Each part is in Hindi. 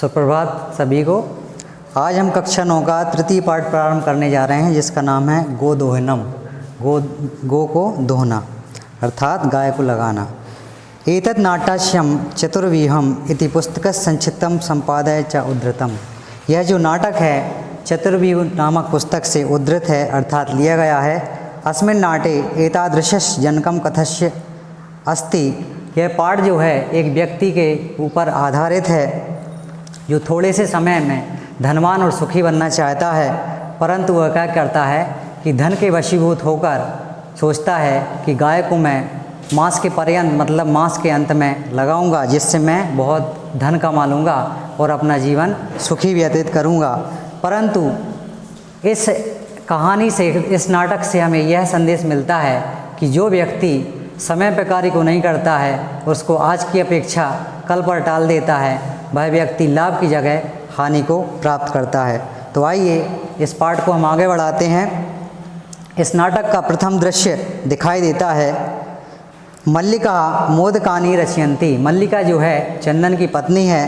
सुप्रभात सभी को। आज हम कक्षा 9 का तृतीय पाठ प्रारंभ करने जा रहे हैं, जिसका नाम है गोदोहनम। गो को दोहना अर्थात गाय को लगाना। एतत् नाट्यम चतुर्विहम इति पुस्तक संक्षिप्तम संपादय च उद्धृतम। यह जो नाटक है चतुर्व्यूह नामक पुस्तक से उद्धृत है अर्थात लिया गया है। अस्मिन् नाटे एतादृशस् जनकम कथस्य अस्ति। यह पाठ जो है एक व्यक्ति के ऊपर आधारित है जो थोड़े से समय में धनवान और सुखी बनना चाहता है, परंतु वह क्या करता है कि धन के वशीभूत होकर सोचता है कि गाय को मैं मास के पर्यंत मतलब मास के अंत में लगाऊंगा, जिससे मैं बहुत धन कमा लूँगा और अपना जीवन सुखी व्यतीत करूँगा। परंतु इस कहानी से, इस नाटक से हमें यह संदेश मिलता है कि जो व्यक्ति समय पर कार्य को नहीं करता है, उसको आज की अपेक्षा कल पर टाल देता है, वह व्यक्ति लाभ की जगह हानि को प्राप्त करता है। तो आइए इस पाठ को हम आगे बढ़ाते हैं। इस नाटक का प्रथम दृश्य दिखाई देता है। मल्लिका मोदकानी रचयंती। मल्लिका जो है चंदन की पत्नी है,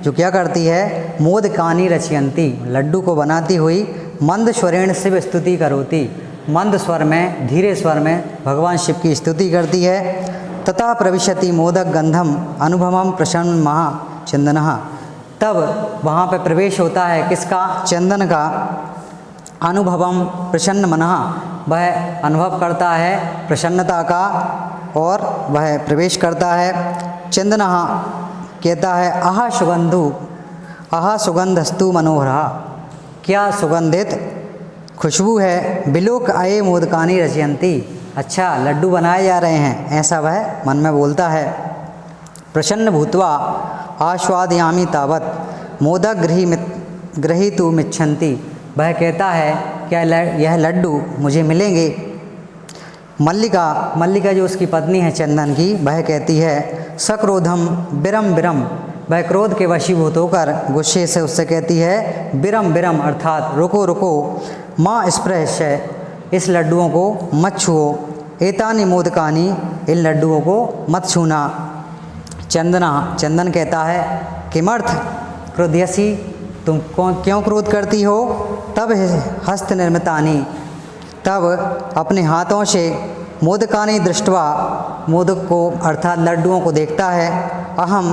जो क्या करती है, मोदकानी रचयंती, लड्डू को बनाती हुई मंद स्वरेण शिव स्तुति करोति, मंद स्वर में, धीरे स्वर में भगवान शिव की स्तुति करती है। तथा प्रविशति मोदक गंधम अनुभवम प्रसन्न महा चंदनः। तब वहाँ पर प्रवेश होता है किसका, चंदन का। अनुभवम प्रसन्न मनः, वह अनुभव करता है प्रसन्नता का और वह प्रवेश करता है। चंदनः कहता है आहा सुगंधु, आहा सुगंधस्तु मनोहरा, क्या सुगंधित खुशबू है। बिलोक आये मोदकानी रचयंती, अच्छा लड्डू बनाए जा रहे हैं, ऐसा वह मन में बोलता है। प्रसन्न भूत्वा आस्वादयामि तावत् मोदक गृहीतुम् मिच्छन्ति, वह कहता है क्या यह लड्डू मुझे मिलेंगे। मल्लिका जो उसकी पत्नी है चंदन की, वह कहती है सक्रोधम बिरम बिरम, वह क्रोध के वशीभूत होकर गुस्से से उससे कहती है बिरम बिरम अर्थात रुको रुको, माँ स्पृहस्य, इस लड्डुओं को मत छुओ। एतानि मोदकानी, इन लड्डुओं को मत छूना। चंदन कहता है किमर्थ क्रोध्यसी, तुम क्यों क्रोध करती हो। तब हस्त निर्मितानी, तब अपने हाथों से मोदकानी दृष्टवा, मोदक को अर्थात लड्डुओं को देखता है। अहम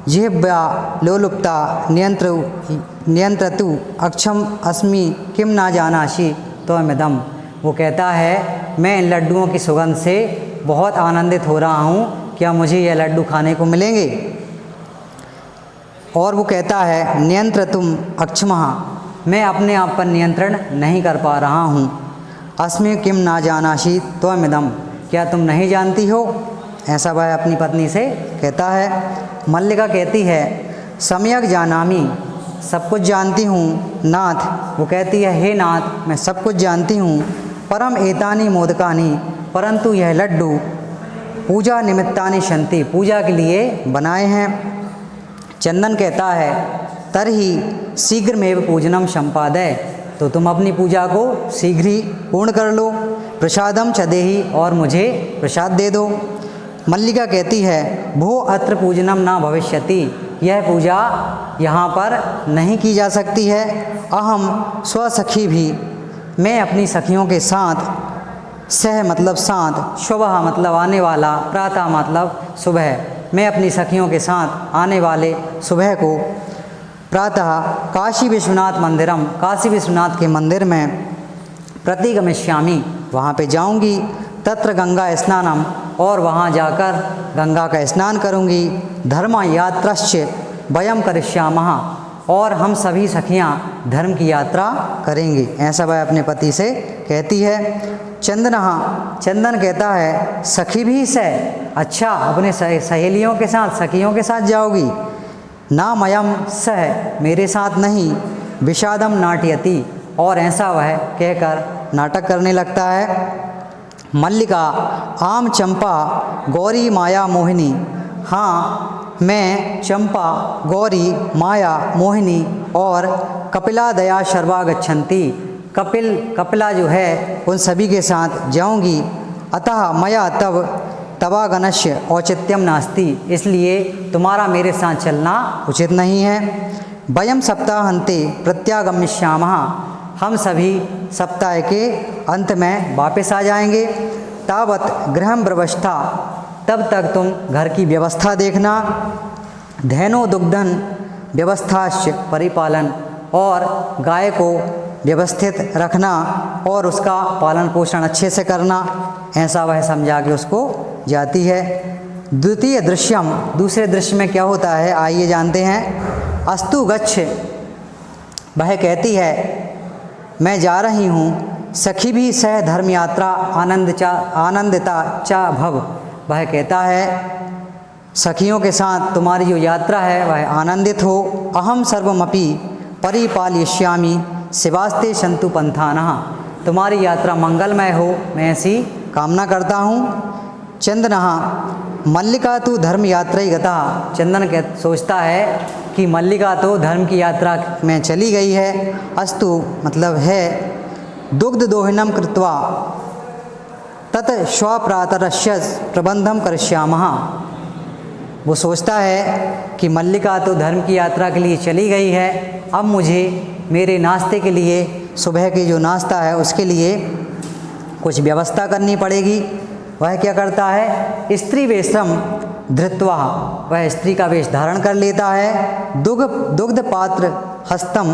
जिह्वा लोलुप्ता नियंत्रतु अक्षम अस्मि किम ना जानासि त्वमिदम्। वो कहता है मैं इन लड्डुओं की सुगंध से बहुत आनंदित हो रहा हूँ, क्या मुझे यह लड्डू खाने को मिलेंगे। और वो कहता है नियंत्रतुम अक्षमः, मैं अपने आप पर नियंत्रण नहीं कर पा रहा हूँ। अस्मि किम ना जानासि त्वमिदम्, क्या तुम नहीं जानती हो, ऐसा वह अपनी पत्नी से कहता है। मल्लिका कहती है सम्यक जानामि, सब कुछ जानती हूँ। नाथ, वो कहती है हे नाथ मैं सब कुछ जानती हूँ। परम एतानि मोदकानि, परंतु यह लड्डू पूजा निमित्तानि सन्ति, पूजा के लिए बनाए हैं। चंदन कहता है तरहि शीघ्रमेव पूजनम संपादय, तो तुम अपनी पूजा को शीघ्र ही पूर्ण कर लो। प्रसादम च देहि, और मुझे प्रसाद दे दो। मल्लिका कहती है भो अत्र पूजनम ना भविष्यति, यह पूजा यहाँ पर नहीं की जा सकती है। अहम स्वसखी भी, मैं अपनी सखियों के साथ, सह मतलब साथ, शुभः मतलब आने वाला, प्रातः मतलब सुबह, मैं अपनी सखियों के साथ आने वाले सुबह को प्रातः काशी विश्वनाथ मंदिरम, काशी विश्वनाथ के मंदिर में प्रतिगमिष्यामि, वहाँ पे जाऊँगी। तत्र गंगा स्नानम, और वहाँ जाकर गंगा का स्नान करूँगी। धर्म यात्राश्च वयम करिष्यामः, और हम सभी सखियाँ धर्म की यात्रा करेंगी, ऐसा वह अपने पति से कहती है। चंदन कहता है सखी भी से, अच्छा अपने सहेलियों के साथ, सखियों के साथ जाओगी। ना मयम सह, मेरे साथ नहीं। विषादम नाट्यति, और ऐसा वह कहकर नाटक करने लगता है। मल्लिका आम चंपा गौरी माया मोहिनी, हाँ मैं चंपा गौरी माया मोहिनी और कपिला दया शर्वा गच्छन्ति, कपिला जो है उन सभी के साथ जाऊंगी। अतः मया तवागनस्य औचित्यम नास्ति, इसलिए तुम्हारा मेरे साथ चलना उचित नहीं है। वयम सप्ताहांते प्रत्यागमिष्यामः, हम सभी सप्ताह के अंत में वापस आ जाएंगे। तावत गृहं व्यवस्था, तब तक तुम घर की व्यवस्था देखना। धैनो दुग्धन व्यवस्थाश्च परिपालन, और गाय को व्यवस्थित रखना और उसका पालन पोषण अच्छे से करना, ऐसा वह समझा के उसको जाती है। द्वितीय दृश्यम, दूसरे दृश्य में क्या होता है आइए जानते हैं। अस्तु गच्छ, वह कहती है मैं जा रही हूँ। सखी भी सह धर्म यात्रा आनंदिता चा भव, वह कहता है सखियों के साथ तुम्हारी जो यात्रा है वह आनंदित हो। अहम सर्वमपि परिपालयिष्यामि शिवास्ते सन्तु पंथानः, तुम्हारी यात्रा मंगलमय हो, मैं ऐसी कामना करता हूँ। चंदनः मल्लिका तो धर्म यात्रा ही गता, चंदन सोचता है कि मल्लिका तो धर्म की यात्रा में चली गई है। अस्तु मतलब है। दुग्ध दोहनम कृत्वा तत् स्वप्रातरस्य प्रबंधम करिष्यामः, वो सोचता है कि मल्लिका तो धर्म की यात्रा के लिए चली गई है, अब मुझे मेरे नाश्ते के लिए, सुबह के जो नाश्ता है उसके लिए कुछ व्यवस्था करनी पड़ेगी। वह क्या करता है, स्त्री वेशम धृत्वा, वह स्त्री का वेश धारण कर लेता है। दुग्ध पात्र हस्तम,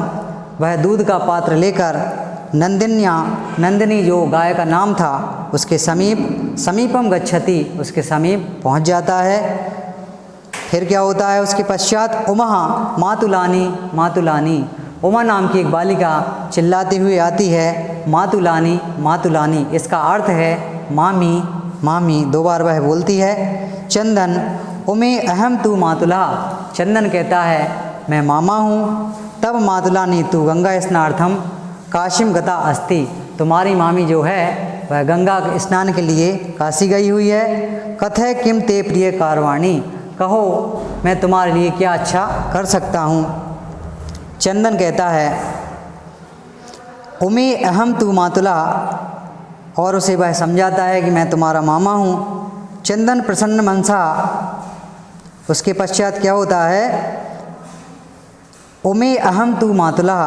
वह दूध का पात्र लेकर नंदिन्या, नंदिनी जो गाय का नाम था उसके समीपम गच्छति, उसके समीप पहुंच जाता है। फिर क्या होता है उसके पश्चात, उमा मातुलानी मातुलानी, उमा नाम की एक बालिका चिल्लाते हुए आती है, मातुलानी मातुलानी, इसका अर्थ है मामी मामी, दो बार वह बोलती है। चंदन उमे अहम तू मातुला, चंदन कहता है मैं मामा हूँ। तब मातुलानी तू गंगा स्नानार्थम काशीम गता अस्ति, तुम्हारी मामी जो है वह गंगा स्नान के लिए काशी गई हुई है। कथय किम ते प्रिय कारवाणी, कहो मैं तुम्हारे लिए क्या अच्छा कर सकता हूँ। चंदन कहता है उमे अहम तू मातुला, और उसे वह समझाता है कि मैं तुम्हारा मामा हूँ। चंदन प्रसन्न मनसा, उसके पश्चात क्या होता है, उमे अहम तू मातुला,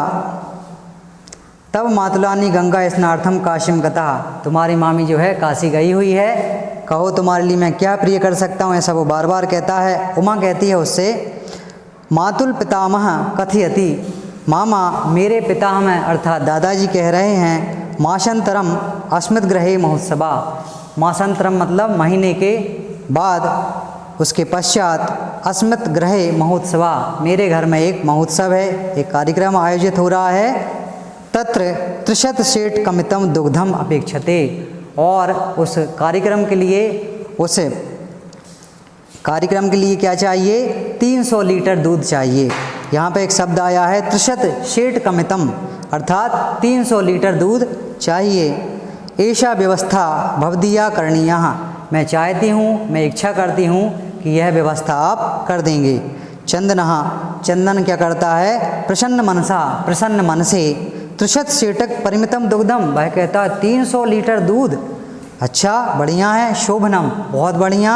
तब मातुलानी गंगा स्नानार्थम काशीम गता, तुम्हारी मामी जो है काशी गई हुई है, कहो तुम्हारे लिए मैं क्या प्रिय कर सकता हूँ, ऐसा वो बार बार कहता है। उमा कहती है उससे, मातुल पितामह कथयति, मामा मेरे पितामह अर्थात दादाजी कह रहे हैं, मासांतरम अस्मित ग्रहे महोत्सवा, मासांतरम मतलब महीने के बाद, उसके पश्चात अस्मित ग्रहे महोत्सवा, मेरे घर में एक महोत्सव है, एक कार्यक्रम आयोजित हो रहा है। तत्र त्रिशत सेठ कमितम दुग्धम अपेक्षते, और उस कार्यक्रम के लिए क्या चाहिए, 300 लीटर दूध चाहिए। यहाँ पे एक शब्द आया है त्रिशत सेठ कमितम, अर्थात 300 लीटर दूध चाहिए। ऐसा व्यवस्था भवदीया करणीया, मैं चाहती हूँ, मैं इच्छा करती हूँ कि यह व्यवस्था आप कर देंगे। चंदनहा, चंदन क्या करता है, प्रसन्न मनसा, प्रसन्न मन से, त्रिशत सेटक परिमितम दुग्धम, वह कहता है 300 लीटर दूध, अच्छा बढ़िया है, शोभनम बहुत बढ़िया,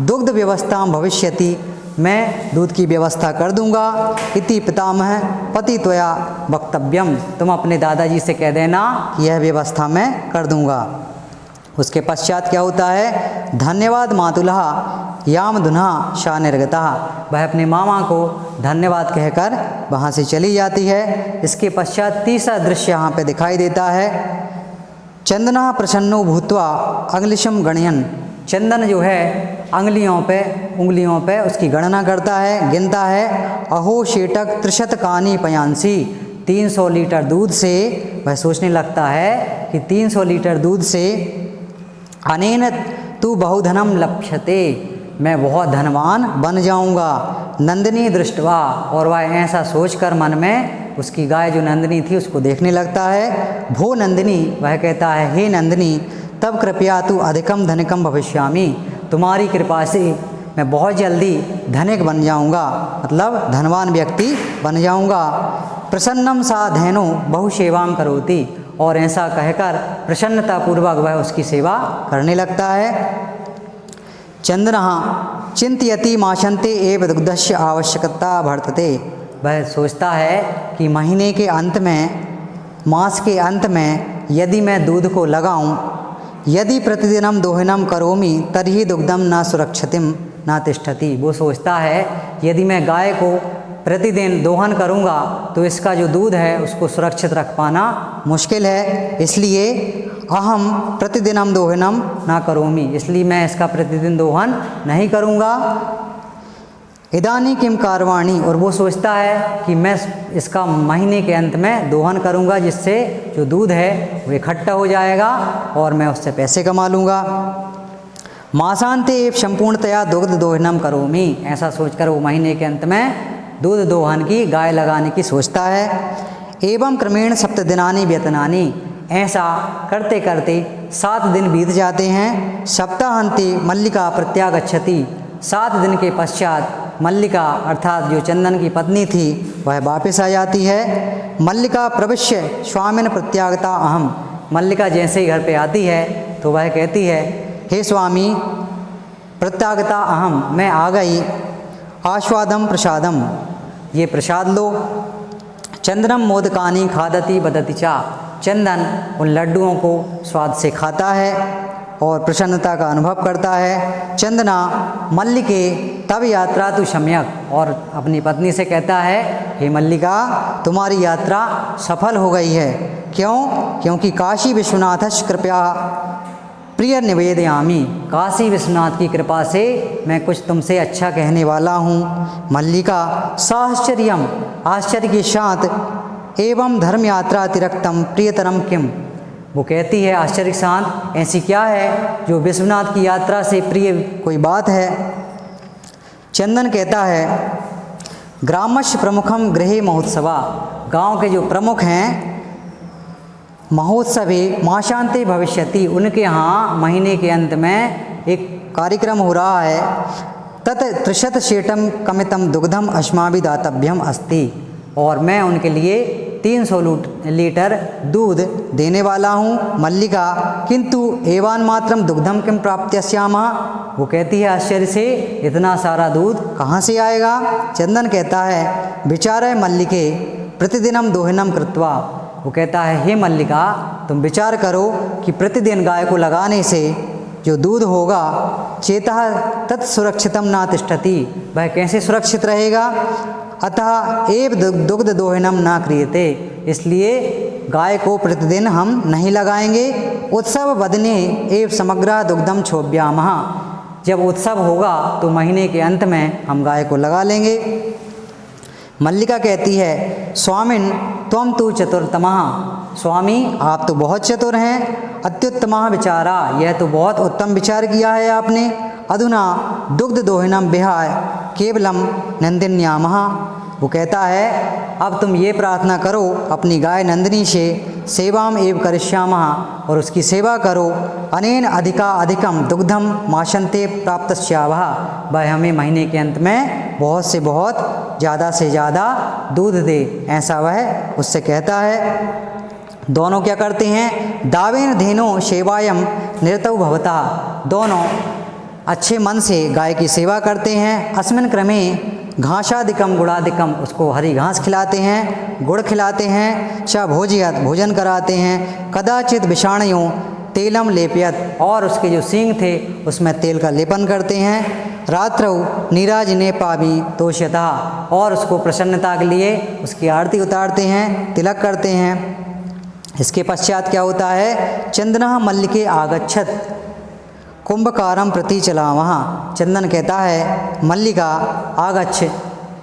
दुग्ध व्यवस्था भविष्यति, मैं दूध की व्यवस्था कर दूंगा। इति पितामह पति त्वया वक्तव्यम, तुम अपने दादाजी से कह देना कि यह व्यवस्था मैं कर दूंगा। उसके पश्चात क्या होता है, धन्यवाद मातुलहा याम दुन्हा शाह निर्गता, वह अपने मामा को धन्यवाद कहकर वहाँ से चली जाती है। इसके पश्चात तीसरा दृश्य यहाँ पे दिखाई देता है। चंदना प्रसन्नो भूत्वा अंगलिशम गणयन, चंदन जो है उंगलियों पे उसकी गणना करता है, गिनता है। अहो शेटक त्रिशत कानी पयांसी, 300 लीटर दूध से वह सोचने लगता है कि 300 लीटर दूध से अनेन तू बहुधनम लप्स्यते, मैं बहुत धनवान बन जाऊंगा। नंदिनी दृष्टवा, और वह ऐसा सोचकर मन में उसकी गाय जो नंदिनी थी उसको देखने लगता है। भो नंदिनी, वह कहता है हे नंदिनी, तब कृपया तू अधिकम धनिकम भविष्यामि, तुम्हारी कृपा से मैं बहुत जल्दी धनिक बन जाऊंगा, मतलब धनवान व्यक्ति बन जाऊंगा। प्रसन्नम सा धैनो बहु सेवाम करोति, और ऐसा कहकर प्रसन्नतापूर्वक वह उसकी सेवा करने लगता है। चंद्रः चिंतयति माशन्ते एव दुग्धस्य आवश्यकता वर्तते। वह सोचता है कि महीने के अंत में, मास के अंत में यदि मैं दूध को लगाऊं, यदि प्रतिदिनं दोहनम करोमि तर्हि दुग्धम न सुरक्षितम न तिष्ठति। वो सोचता है यदि मैं गाय को प्रतिदिन दोहन करूंगा तो इसका जो दूध है उसको सुरक्षित रख पाना मुश्किल है, इसलिए अहम प्रतिदिनम दोहनम न करोमि, इसलिए मैं इसका प्रतिदिन दोहन नहीं करूंगा। इदानी किम कारवाणी, और वो सोचता है कि मैं इसका महीने के अंत में दोहन करूंगा जिससे जो दूध है वो इकट्ठा हो जाएगा और मैं उससे पैसे कमा लूँगा। मासांते एव संपूर्णतया दुग्ध दोहनम करोमि, ऐसा सोचकर वो महीने के अंत में दूध दोहन की, गाय लगाने की सोचता है। एवं क्रमेण सप्तदिनानि व्यतनानि, ऐसा करते करते 7 दिन बीत जाते हैं। सप्ताहांते मल्लिका प्रत्यागच्छति, 7 दिन के पश्चात मल्लिका अर्थात जो चंदन की पत्नी थी वह वापस आ जाती है। मल्लिका प्रविश्य स्वामिन प्रत्यागता अहम, मल्लिका जैसे ही घर पे आती है तो वह कहती है, हे स्वामी प्रत्यागता अहम, मैं आ गई। आस्वादम प्रसादम, ये प्रसाद लो। चंदनम मोदकानी खादति बदति चा, चंदन उन लड्डुओं को स्वाद से खाता है और प्रसन्नता का अनुभव करता है। चंदना मल्लिके तब यात्रा तु सम्यक, और अपनी पत्नी से कहता है, हे मल्लिका तुम्हारी यात्रा सफल हो गई है। क्यों? क्योंकि काशी विश्वनाथस्य कृपया प्रिय निवेदयामी, काशी विश्वनाथ की कृपा से मैं कुछ तुमसे अच्छा कहने वाला हूँ। मल्लिका साश्चर्यम, आश्चर्य के साथ, एवं धर्म यात्रा अतिरक्तम प्रियतरम किम, वो कहती है आश्चर्य के साथ, ऐसी क्या है जो विश्वनाथ की यात्रा से प्रिय कोई बात है। चंदन कहता है, ग्रामस्य प्रमुखम गृहे महोत्सवा, गांव के जो प्रमुख हैं महोत्सवे माशांते भविष्यति, उनके यहाँ महीने के अंत में एक कार्यक्रम हो रहा है। तत् 300 शेटम कमितम दुग्धम अस्माभि दातव्यम अस्ति, और मैं उनके लिए 300 लीटर दूध देने वाला हूँ। मल्लिका किंतु एवान मात्रम दुग्धम किम प्राप्त्यस्यामः, वो कहती है आश्चर्य से, इतना सारा दूध कहाँ से आएगा। चंदन कहता है, विचारय मल्लिके प्रतिदिनम दोहनम कृत्वा, वो कहता है, हे मल्लिका तुम विचार करो कि प्रतिदिन गाय को लगाने से जो दूध होगा, चेतः तत् सुरक्षितम न तिष्ठति, वह कैसे सुरक्षित रहेगा। अतः एव दुग्ध दोहनम न क्रियते, इसलिए गाय को प्रतिदिन हम नहीं लगाएंगे। उत्सव वदने एव समग्र दुग्धम क्षोभ्यामः, जब उत्सव होगा तो महीने के अंत में हम गाय को लगा लेंगे। मल्लिका कहती है, स्वामिन त्वं तु चतुरतमः, स्वामी आप तो बहुत चतुर हैं। अत्युत्तमः विचारा, यह तो बहुत उत्तम विचार किया है आपने। अधुना दुग्ध दोहनम विहाय केवलम नंदिन्यामः, वो कहता है अब तुम ये प्रार्थना करो अपनी गाय नंदिनी से, सेवाम एव करिष्यामः, और उसकी सेवा करो। अनेन अधिका अधिकम दुग्धम माशन्ते प्राप्तस्यावः, वह हमें महीने के अंत में बहुत से बहुत ज़्यादा से ज़्यादा दूध दे, ऐसा वह उससे कहता है। दोनों क्या करते हैं, दावेन धेनो सेवायम निरतौ भवता, दोनों अच्छे मन से गाय की सेवा करते हैं। अस्मिन क्रमे घासादिकम गुड़ादिकम, उसको हरी घास खिलाते हैं, गुड़ खिलाते हैं। च भोजयत, भोजन कराते हैं। कदाचित विषाणयों तेलम लेपयत, और उसके जो सींग थे उसमें तेल का लेपन करते हैं। रात्रौ नीराजने पावी तोष्यतः, और उसको प्रसन्नता के लिए उसकी आरती उतारते हैं, तिलक करते हैं। इसके पश्चात क्या होता है, चंदनः मल्लिके आगच्छत कुंभकारम प्रति चलामः, चंदन कहता है मल्लिका आगच्छ,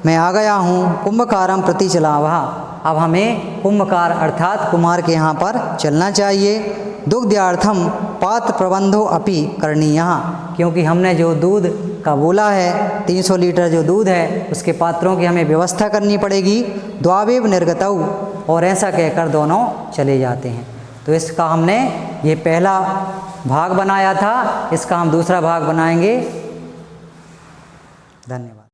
मैं आ गया हूँ। कुंभकारम प्रति चलावः, अब हमें कुंभकार अर्थात कुमार के यहाँ पर चलना चाहिए। दुग्धार्थम पात्र प्रबंधो अपि करणीयः, क्योंकि हमने जो दूध का बोला है 300 लीटर जो दूध है उसके पात्रों की हमें व्यवस्था करनी पड़ेगी। द्वावेव निर्गतौ, और ऐसा कहकर दोनों चले जाते हैं। तो इसका हमने ये पहला भाग बनाया था, इसका हम दूसरा भाग बनाएंगे। धन्यवाद।